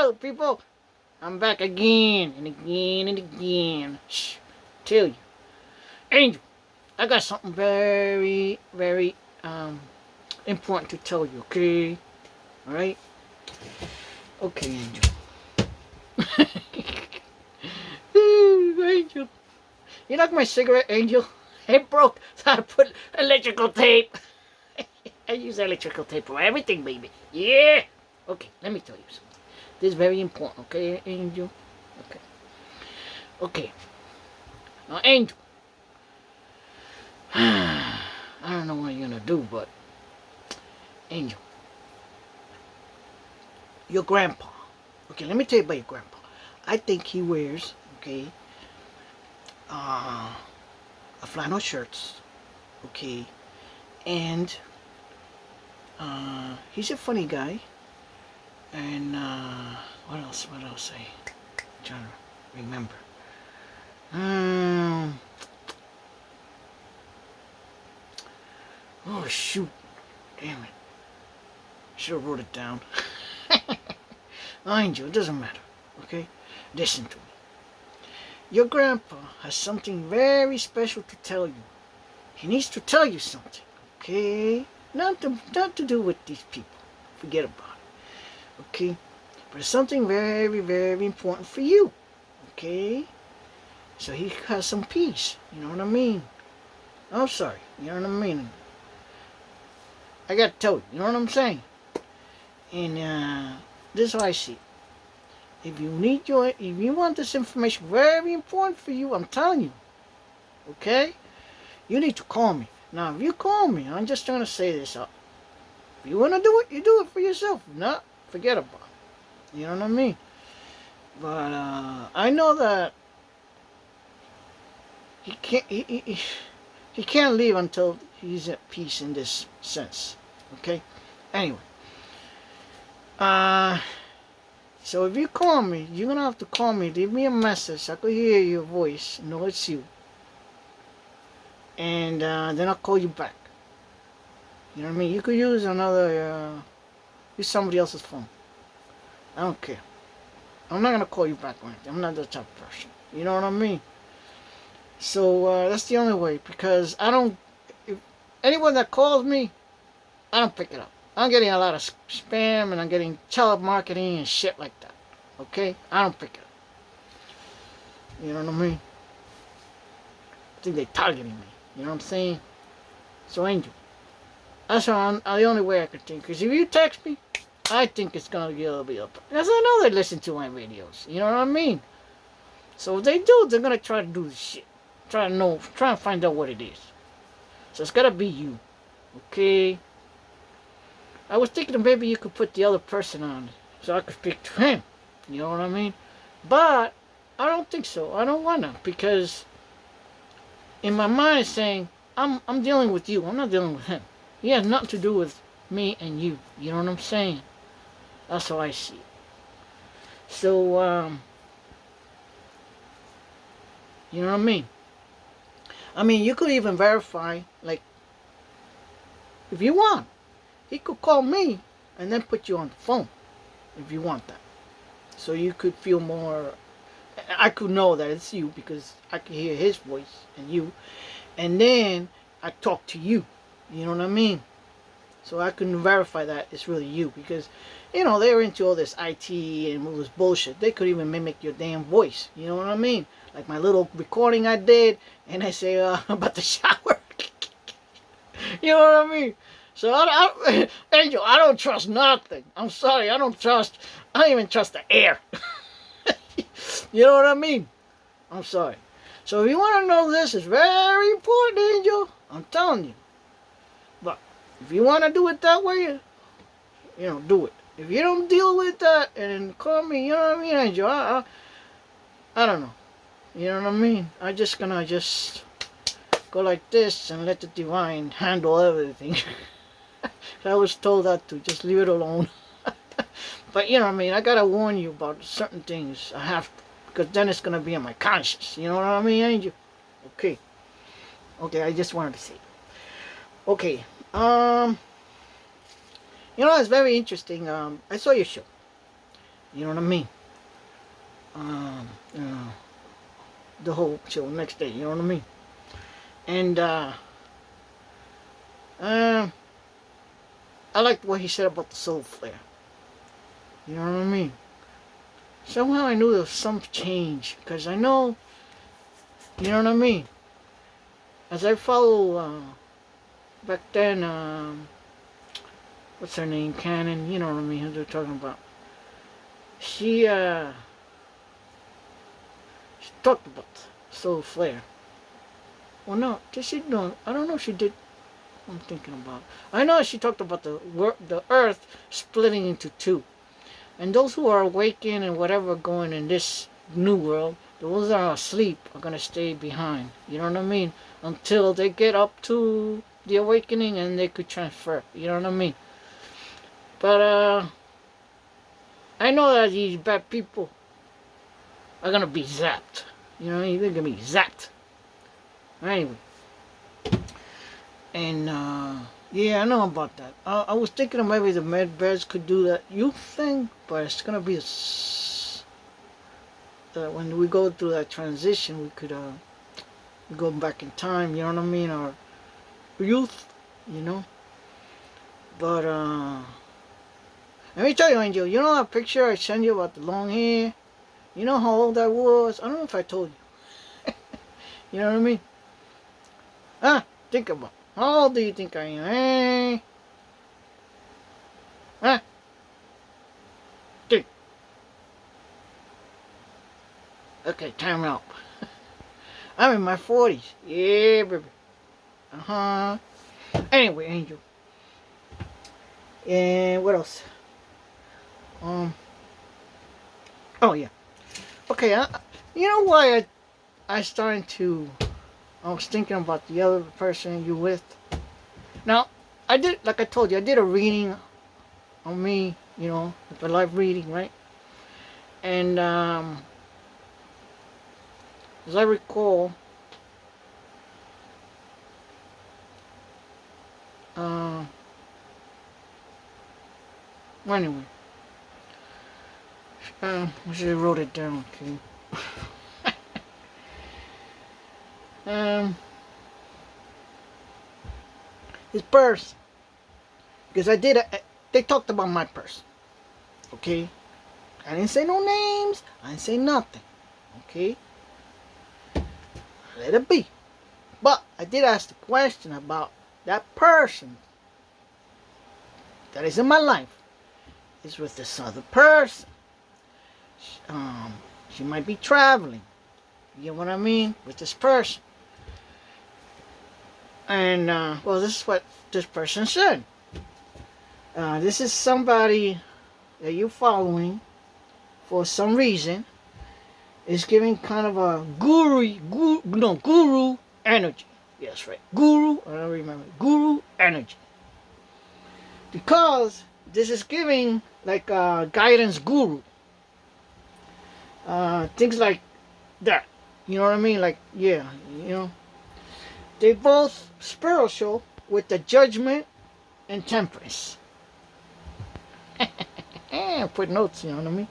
Hello, people. I'm back again and again and again. Shh. Tell you. Angel, I got something very, very important to tell you, okay? Alright? Okay, Angel. Angel. You like my cigarette, Angel? It broke, so I put electrical tape. I use electrical tape for everything, baby. Yeah! Okay, let me tell you something. This is very important, okay, Angel? Okay. Okay. Now, Angel. I don't know what you're gonna do, but Angel. Your grandpa. Okay, let me tell you about your grandpa. I think he wears, okay, a flannel shirts, okay, and he's a funny guy. And what else? What else? I'm trying to remember. Oh shoot! Damn it! Should have wrote it down. Angel, it doesn't matter. Okay, listen to me. Your grandpa has something very special to tell you. He needs to tell you something. Okay, not to do with these people. Forget about it. Okay, but it's something very, very important for you. Okay, so he has some peace. You know what I mean? I'm sorry. You know what I mean? I gotta tell you. You know what I'm saying? And this is how I see it. If you want this information very important for you, I'm telling you. Okay, you need to call me. Now, if you call me, I'm just trying to say this up. If you wanna do it, you do it for yourself. If not, forget about it. You know what I mean? But I know that he can't. He can't leave until he's at peace in this sense. Okay. Anyway. So if you call me, you're gonna have to call me. Leave me a message so I could hear your voice, know it's you. And then I'll call you back. You know what I mean? You could use use somebody else's phone. I don't care. I'm not gonna call you back or anything. I'm not that type of person. You know what I mean? So that's the only way, because if anyone that calls me, I don't pick it up. I'm getting a lot of spam, and I'm getting child marketing and shit like that. Okay? I don't pick it up. You know what I mean? I think they're targeting me. You know what I'm saying? So, Angel, that's the only way I could think. Because if you text me, I think it's going to get a little bit up. Because I know they listen to my videos. You know what I mean? So if they do, they're going to try to do this shit. Try and find out what it is. So it's got to be you. Okay? I was thinking that maybe you could put the other person on so I could speak to him. You know what I mean? But I don't think so. I don't want to, because in my mind it's saying I'm dealing with you. I'm not dealing with him. He has nothing to do with me and you. You know what I'm saying? That's how I see it. So you know what I mean? I mean, you could even verify, like, if you want. He could call me and then put you on the phone if you want that. So you could feel more, I could know that it's you because I could hear his voice and you. And then I talk to you. You know what I mean? So I can verify that it's really you, because, you know, they're into all this IT and all this bullshit. They could even mimic your damn voice. You know what I mean? Like my little recording I did, and I say about the shower. You know what I mean? So Angel, I don't trust nothing. I'm sorry, I don't even trust the air. You know what I mean? I'm sorry. So if you want to know this, it's very important, Angel. I'm telling you. But if you want to do it that way, you know, do it. If you don't deal with that and call me, you know what I mean, Angel? I don't know. You know what I mean? I'm just gonna go like this and let the divine handle everything. I was told that to just leave it alone. But you know what I mean, I gotta warn you about certain things. I have to, because then it's gonna be in my conscience. You know what I mean, Angel? Okay, I just wanted to say. Okay, you know, it's very interesting. I saw your show, You know what I mean? Um, you know, the whole show next day. You know what I mean? And um, I liked what he said about the soul flare. You know what I mean? Somehow I knew there was some change because I know. You know what I mean? As I follow back then, what's her name? Cannon. You know what I mean? Who they're talking about? She talked about soul flare. Well, no, did she? No, I don't know if she did. I'm thinking about. I know she talked about the Earth splitting into two, and those who are awakened and whatever going in this new world, those that are asleep are gonna stay behind. You know what I mean? Until they get up to the awakening and they could transfer. You know what I mean? But I know that these bad people are gonna be zapped. You know, they're gonna be zapped. Anyway, and yeah, I know about that. I was thinking of maybe the med beds could do that youth thing, but it's gonna be when we go through that transition, we could go back in time. You know what I mean? Or youth, you know. But let me tell you, Angel. You know that picture I sent you about the long hair? You know how old I was? I don't know if I told you. You know what I mean? Think about it. How old do you think I am? Huh? Think. Okay, time out. I'm in my 40s. Yeah, baby. Anyway, Angel. And what else? Oh yeah. Okay, you know why I started to. I was thinking about the other person you with. Now, I did, like I told you, I did a reading on me, you know, like a live reading, right? And as I recall, well, anyway, I should have wrote it down, okay? His purse, because they talked about my purse, okay? I didn't say no names, I didn't say nothing, okay? Let it be. But I did ask the question about that person that is in my life is with this other person. She might be traveling, you know what I mean, with this person. And, well, this is what this person said. This is somebody that you're following for some reason. Is giving kind of a guru energy. Yes, right. Guru, I don't remember. Guru energy. Because this is giving like a guidance guru. Things like that. You know what I mean? Like, yeah, you know. They both spiritual with the judgment and temperance. Put notes, you know what I mean?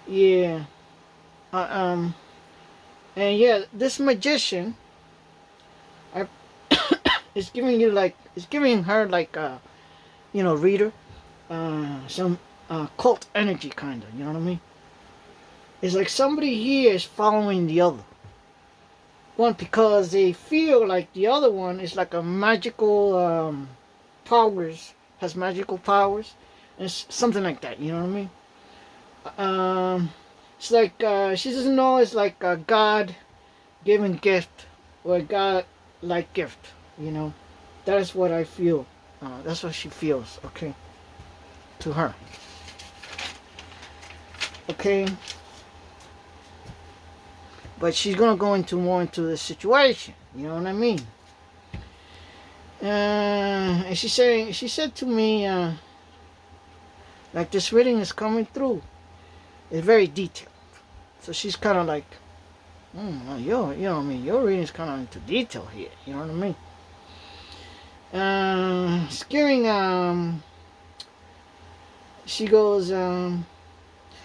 Yeah. And yeah, this magician is giving her like you know, reader, some cult energy kind of, you know what I mean? It's like somebody here is following the other one because they feel like the other one is like a magical has magical powers, and something like that, you know what I mean? It's like she doesn't know it's like a God-given gift or a God-like gift, you know. That is what I feel. That's what she feels, okay, to her. Okay. But she's gonna go more into the situation. You know what I mean? And she said to me, like this reading is coming through. It's very detailed. So she's kind of like, you know what I mean? Your reading is kind of into detail here. You know what I mean? It's giving she goes,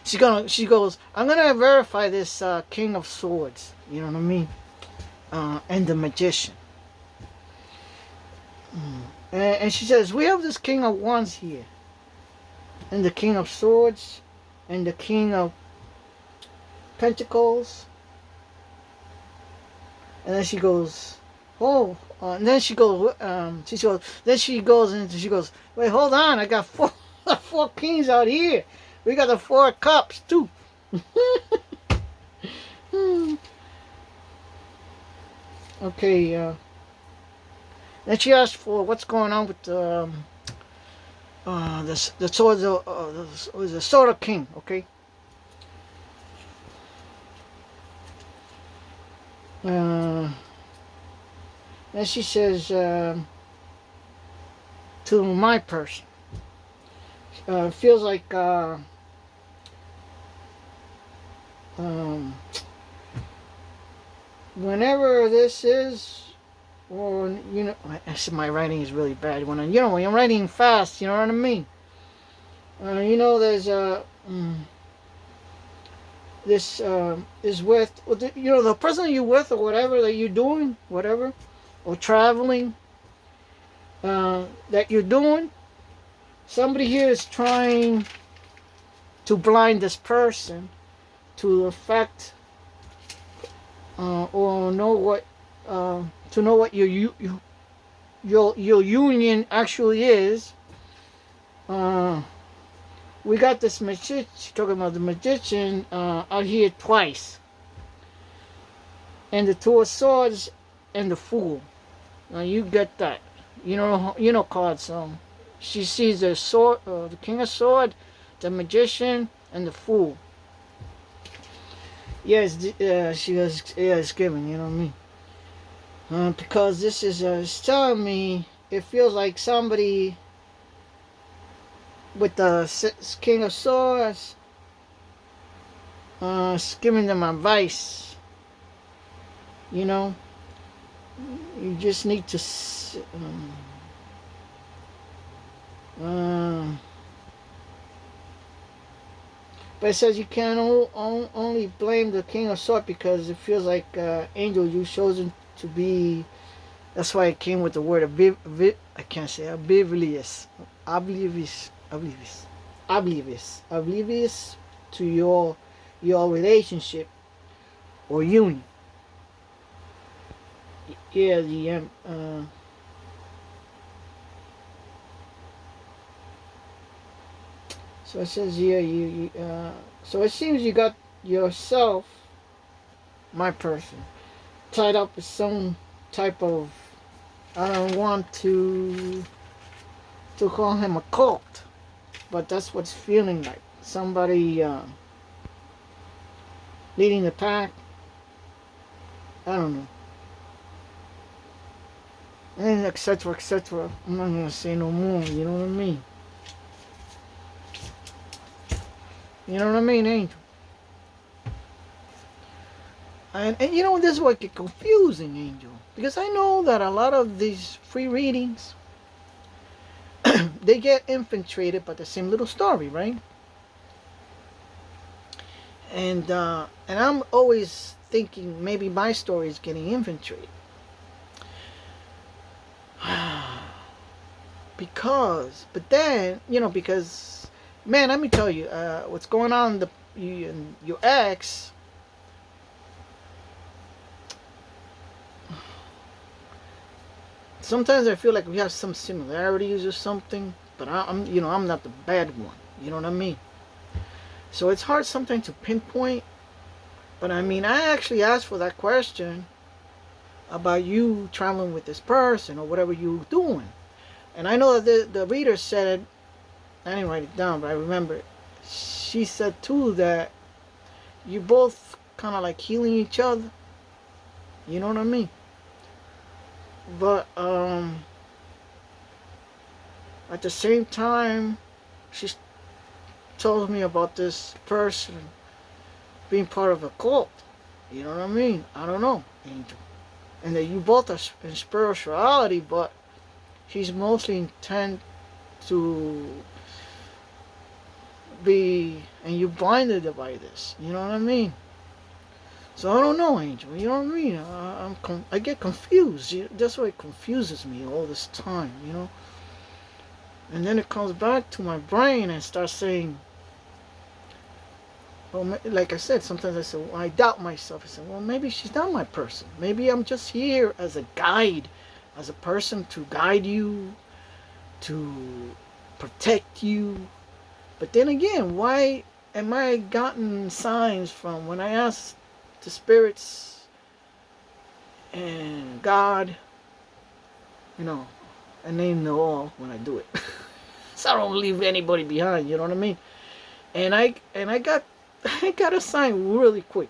she goes, I'm gonna verify this King of Swords. You know what I mean? And the Magician. And she says, we have this King of Wands here, and the King of Swords, and the King of Pentacles. And then she goes, oh, and then she goes, then she goes and she goes, wait, hold on, I got four kings out here. We got the 4 cups too. Okay. Then she asked for what's going on with the sword, the sword of king. Okay. And she says to my person, feels like whenever this is, or you know, my writing is really bad. When when I'm writing fast, you know what I mean. You know, there's this is with, you know, the person you're with, or whatever that you're doing, whatever, or traveling that you're doing. Somebody here is trying to blind this person to affect or know what to know what your union actually is. We got this magician, talking about the magician out here twice, and the 2 of Swords and the Fool. Now you get that, you know cards. So she sees the sword, the King of Sword, the Magician, and the Fool. Yes, she was, it's given, you know what I mean? Because this is it's telling me, it feels like somebody with the King of Swords giving them advice. You know, you just need to but it says you can only blame the King of Swords because it feels like angel you chosen to be. That's why it came with the word I can't say oblivious to your relationship or union. Yeah, so it says here so it seems you got yourself, my person, tied up with some type of, I don't want to call him a cult, but that's what's feeling like. Somebody leading the pack. I don't know. And etc. etc. I'm not gonna say no more, you know what I mean? You know what I mean, Angel? And you know, this is what gets confusing, Angel. Because I know that a lot of these free readings, they get infiltrated by the same little story, right? And I'm always thinking maybe my story is getting infiltrated. But then, you know, because, man, let me tell you, what's going on your ex, sometimes I feel like we have some similarities or something, but I'm not the bad one, you know what I mean? So it's hard sometimes to pinpoint, but I mean, I actually asked for that question about you traveling with this person or whatever you're doing. And I know that the reader said, I didn't write it down, but I remember it. She said too that you both kind of like healing each other. You know what I mean? But at the same time, she told me about this person being part of a cult. You know what I mean? I don't know, Angel. And that you both are in spirituality, but she's mostly intent to be, and you blinded by this. You know what I mean? So I don't know, Angel. You know what I mean? I get confused. That's why it confuses me all this time. You know. And then it comes back to my brain and starts saying, well, like I said, sometimes I say, well, I doubt myself. I say, well, maybe she's not my person. Maybe I'm just here as a guide, as a person to guide you, to protect you. But then again, why am I gotten signs from when I ask the spirits and God, you know, and they know all when I do it. So I don't leave anybody behind, you know what I mean? And I got I got a sign really quick.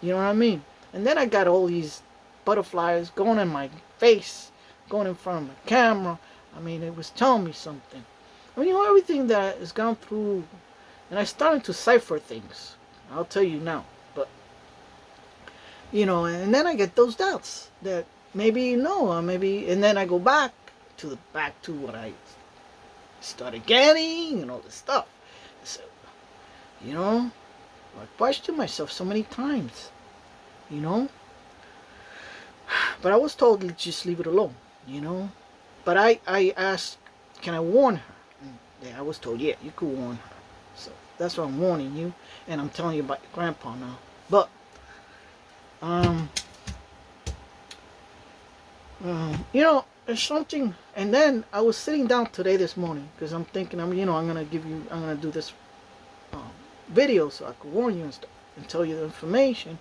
You know what I mean? And then I got all these butterflies going in my face, going in front of my camera. I mean, it was telling me something. I mean, you know, everything that has gone through, and I started to cipher things. I'll tell you now. But, you know, and then I get those doubts that maybe no, or maybe, and then I go back to what I started getting and all this stuff. So, you know, I questioned myself so many times, you know. But I was told to just leave it alone, you know. But I asked, can I warn her? And yeah, I was told, yeah, you could warn her. So that's why I'm warning you, and I'm telling you about your grandpa now. But you know, there's something. And then I was sitting down today this morning because I'm thinking, I'm gonna do this video so I could warn you and stuff and tell you the information.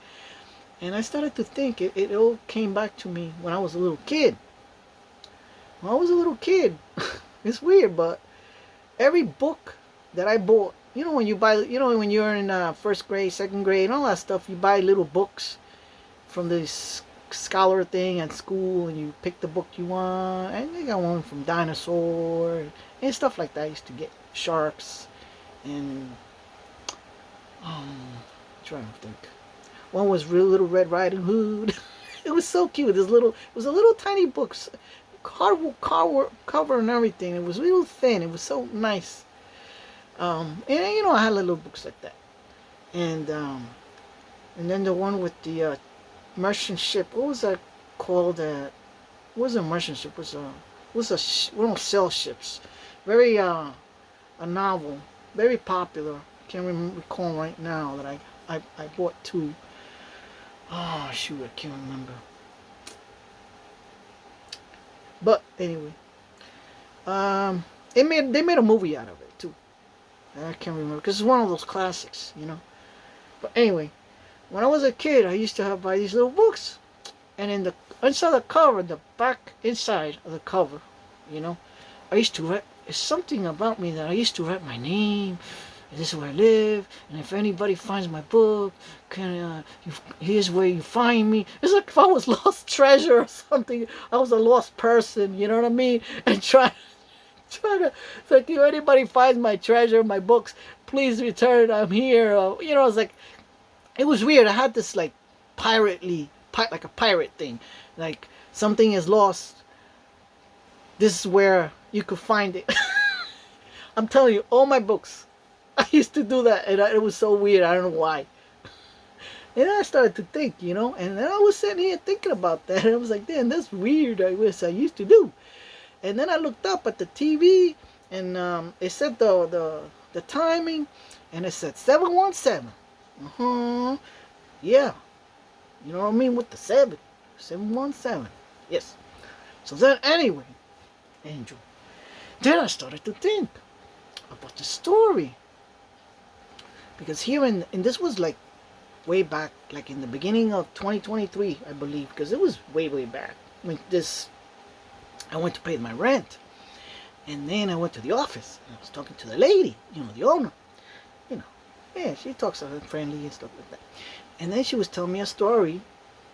And I started to think, it all came back to me when I was a little kid. When I was a little kid, it's weird, but every book that I bought, you know, when you buy, you know, when you're in first grade, second grade, and all that stuff, you buy little books from this scholar thing at school, and you pick the book you want. And they got one from dinosaur and stuff like that. I used to get sharks and trying to think. One was Real Little Red Riding Hood. It was so cute. It was a little tiny book, cover and everything. It was real thin. It was so nice. And you know, I had little books like that. And then the one with the merchant ship. What was that called? It wasn't a merchant ship. It was one of those sail ships. Very a novel, very popular. Can't recall right now that I bought two. Oh shoot, I can't remember. But anyway, they made a movie out of it too. I can't remember because it's one of those classics, you know. But anyway, when I was a kid, I used to buy these little books, and in the inside the cover, the back inside of the cover, you know, I used to write. It's something about me that I used to write my name. This is where I live, and if anybody finds my book, here's where you find me. It's like if I was lost treasure or something. I was a lost person, you know what I mean? And try to, it's like, if anybody finds my treasure, my books, please return. I'm here. You know, it's like, it was weird. I had this like like a pirate thing, like something is lost. This is where you could find it. I'm telling you, all my books. I used to do that, and it was so weird. I don't know why. And then I started to think, you know, and then I was sitting here thinking about that, and I was like, damn, that's weird. I wish I used to do. And then I looked up at the TV, and it said the timing, and it said 717. Yeah, you know what I mean, with the 717. Yes. So then, anyway, Angel. Then I started to think about the story. Because here and this was like way back, like in the beginning of 2023, I believe, because it was way back when I went to pay my rent, and then I went to the office and I was talking to the lady, you know, the owner, you know, yeah, she talks friendly and stuff like that, and then she was telling me a story.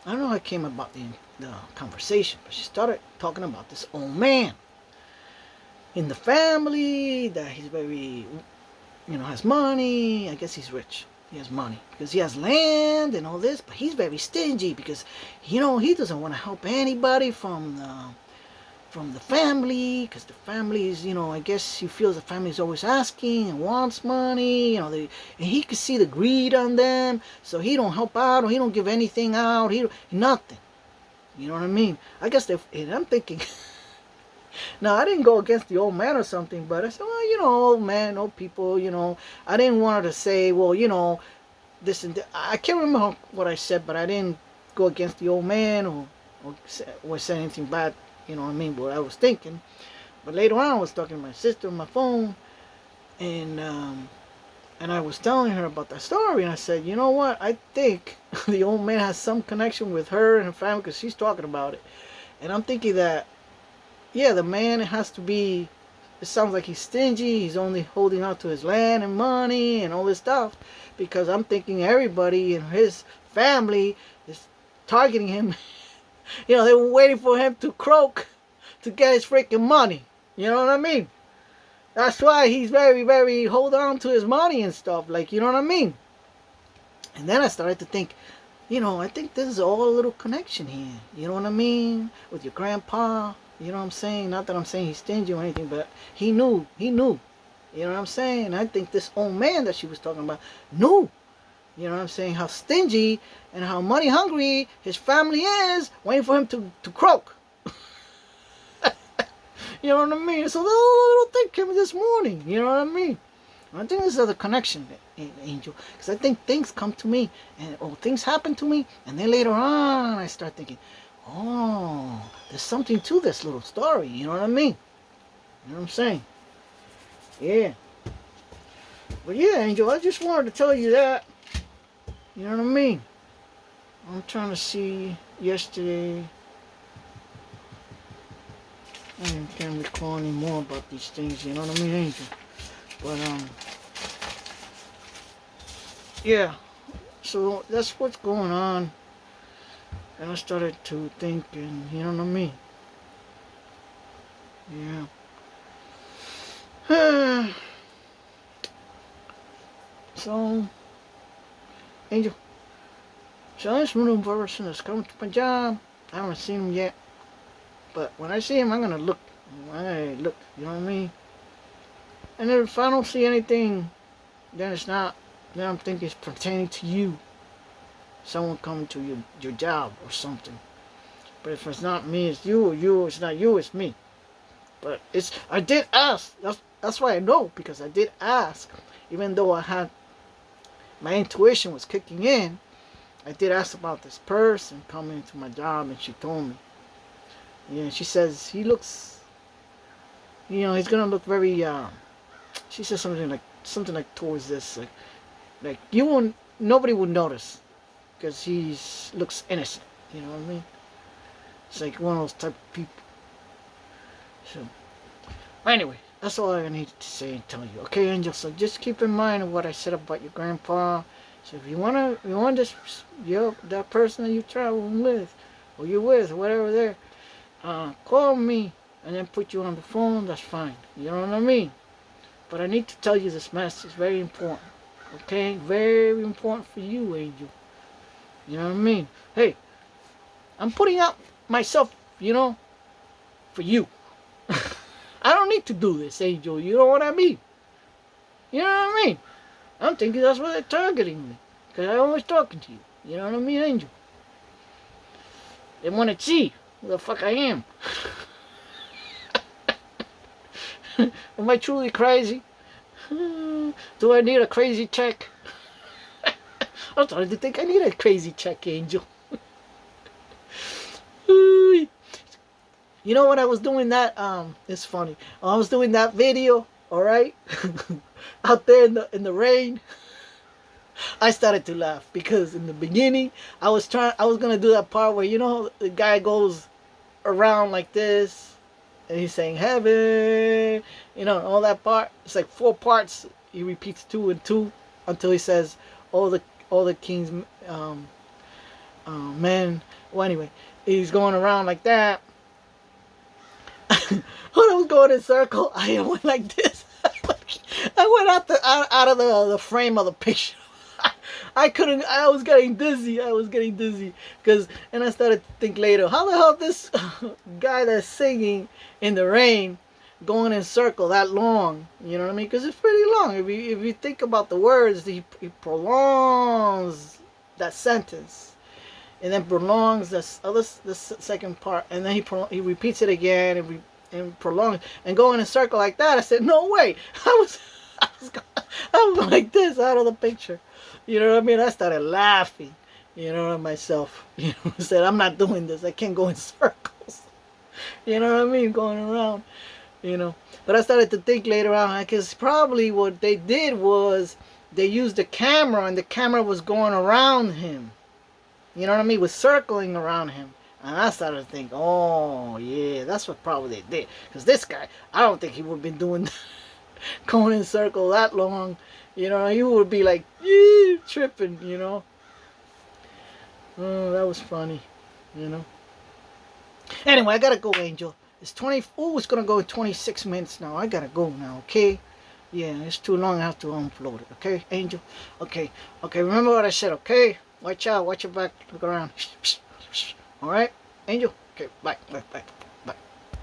I don't know how it came about the conversation, but she started talking about this old man in the family that he's very, you know, has money. I guess he's rich. He has money because he has land and all this, but he's very stingy because, you know, he doesn't want to help anybody from from the family, because the family is, I guess he feels the family is always asking and wants money, and he could see the greed on them, so he don't help out, or he don't give anything out, nothing. You know what I mean? I guess and I'm thinking, now I didn't go against the old man or something, but I said, well, old man, old people, I didn't want her to say, well, this and that. I can't remember what I said, but I didn't go against the old man or say anything bad, what I mean, what I was thinking. But later on, I was talking to my sister on my phone, and I was telling her about that story, and I said, you know what, I think the old man has some connection with her and her family, because she's talking about it. And I'm thinking that, yeah, the man has to be, it sounds like he's stingy, he's only holding on to his land and money and all this stuff, because I'm thinking everybody in his family is targeting him. They were waiting for him to croak to get his freaking money. You know what I mean? That's why he's very, very hold on to his money and stuff. Like, you know what I mean? And then I started to think, I think this is all a little connection here. You know what I mean? With your grandpa. You know what I'm saying? Not that I'm saying he's stingy or anything, but he knew. You know what I'm saying? And I think this old man that she was talking about knew. You know what I'm saying? How stingy and how money hungry his family is, waiting for him to croak. You know what I mean? So the little thing came this morning. You know what I mean? I think this is the connection, Angel. Because I think things come to me, or things happen to me, and then later on I start thinking, oh, there's something to this little story. You know what I mean? You know what I'm saying? Yeah. But yeah, Angel, I just wanted to tell you that. You know what I mean? I'm trying to see yesterday. I can't recall anymore about these things, you know what I mean, Angel? But, yeah. So, that's what's going on. And I started to think, and you know what I mean? Yeah. So, Angel. So, this new person that's coming to my job. I haven't seen him yet. But when I see him, I'm gonna look. You know what I mean? And if I don't see anything, then it's not. Then I'm thinking it's pertaining to you. Someone coming to your job or something. But if it's not me, it's you, or you, it's not you, it's me. But I did ask. That's why I know, because I did ask. Even though my intuition was kicking in, I did ask about this person coming to my job, and she told me. Yeah, she says he looks, he's gonna look very. She says something like towards this, like nobody would notice, because looks innocent. You know what I mean? It's like one of those type of people. So, anyway, that's all I need to say and tell you. Okay, Angel. So just keep in mind what I said about your grandpa. So if you want this, that person that you traveling with, or you're with, whatever there. Call me and then put you on the phone, that's fine. You know what I mean? But I need to tell you this message. It's very important. Okay? Very important for you, Angel. You know what I mean? Hey, I'm putting out myself, for you. I don't need to do this, Angel. You know what I mean? You know what I mean? I'm thinking that's why they're targeting me. Because I'm always talking to you. You know what I mean, Angel? They want to see who the fuck I am. Am I truly crazy? Do I need a crazy check? I'm starting to think I need a crazy check, Angel. You know when I was doing that, it's funny. I was doing that video, alright? Out there in the rain. I started to laugh because in the beginning I was gonna do that part where the guy goes around like this and he's saying heaven, all that part. It's like 4 parts. He repeats 2 and 2 until he says all the king's men. Well, anyway, he's going around like that. When I was going in circle, I went like this. I went out of the frame of the picture. I couldn't. I was getting dizzy. I was getting dizzy because, and I started to think later, how the hell this guy that's singing in the rain, going in circle that long? You know what I mean? Because it's pretty long. If you think about the words, he prolongs that sentence, and then prolongs the second part, and then he repeats it again and prolongs and going in a circle like that. I said, no way. I was like this out of the picture. You know what I mean? I started laughing, you know, at myself. You know, I said, I'm not doing this. I can't go in circles. You know what I mean? Going around, you know. But I started to think later on, because probably what they did was they used the camera, and the camera was going around him. You know what I mean? Was circling around him. And I started to think, oh, yeah, that's what probably they did. Because this guy, I don't think he would have been doing that, going in circle that long. You know, he would be like, tripping, you know. Oh, that was funny, you know. Anyway, I gotta go, Angel. It's 20. Oh, it's gonna go 26 minutes now. I gotta go now, okay? Yeah, it's too long. I have to upload it, okay, Angel? Okay, okay. Remember what I said, okay? Watch out. Watch your back. Look around. All right, Angel. Okay, bye, bye, bye.